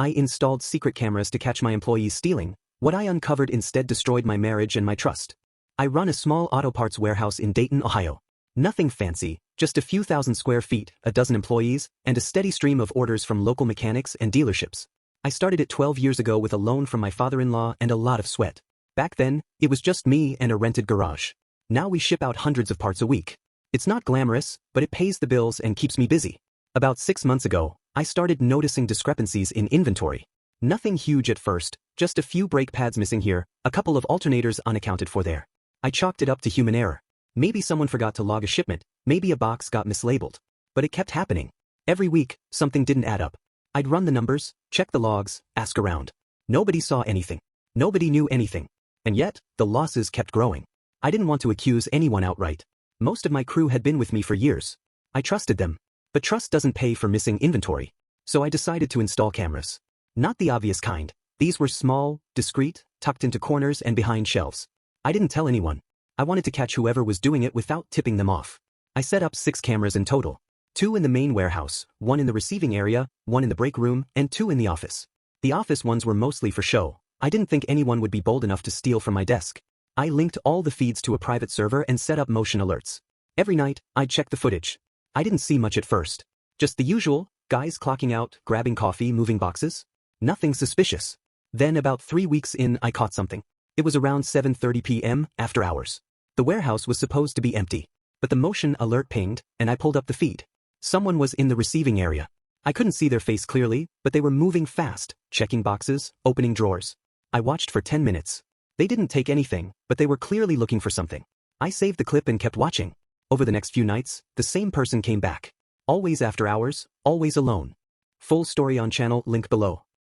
I installed secret cameras to catch my employees stealing. What I uncovered instead destroyed my marriage and my trust. I run a small auto parts warehouse in Dayton, Ohio. Nothing fancy, just a few thousand square feet, a dozen employees, and a steady stream of orders from local mechanics and dealerships. I started it 12 years ago with a loan from my father-in-law and a lot of sweat. Back then, it was just me and a rented garage. Now we ship out hundreds of parts a week. It's not glamorous, but it pays the bills and keeps me busy. About 6 months ago, I started noticing discrepancies in inventory. Nothing huge at first, just a few brake pads missing here, a couple of alternators unaccounted for there. I chalked it up to human error. Maybe someone forgot to log a shipment, maybe a box got mislabeled. But it kept happening. Every week, something didn't add up. I'd run the numbers, check the logs, ask around. Nobody saw anything. Nobody knew anything. And yet, the losses kept growing. I didn't want to accuse anyone outright. Most of my crew had been with me for years. I trusted them. But trust doesn't pay for missing inventory. So I decided to install cameras. Not the obvious kind. These were small, discreet, tucked into corners and behind shelves. I didn't tell anyone. I wanted to catch whoever was doing it without tipping them off. I set up 6 cameras in total. 2 in the main warehouse, 1 in the receiving area, 1 in the break room, and 2 in the office. The office ones were mostly for show. I didn't think anyone would be bold enough to steal from my desk. I linked all the feeds to a private server and set up motion alerts. Every night, I'd check the footage. I didn't see much at first. Just the usual, guys clocking out, grabbing coffee, moving boxes. Nothing suspicious. Then about 3 weeks in, I caught something. It was around 7:30 p.m. after hours. The warehouse was supposed to be empty. But the motion alert pinged, and I pulled up the feed. Someone was in the receiving area. I couldn't see their face clearly, but they were moving fast, checking boxes, opening drawers. I watched for 10 minutes. They didn't take anything, but they were clearly looking for something. I saved the clip and kept watching. Over the next few nights, the same person came back. Always after hours, always alone. Full story on channel, link below.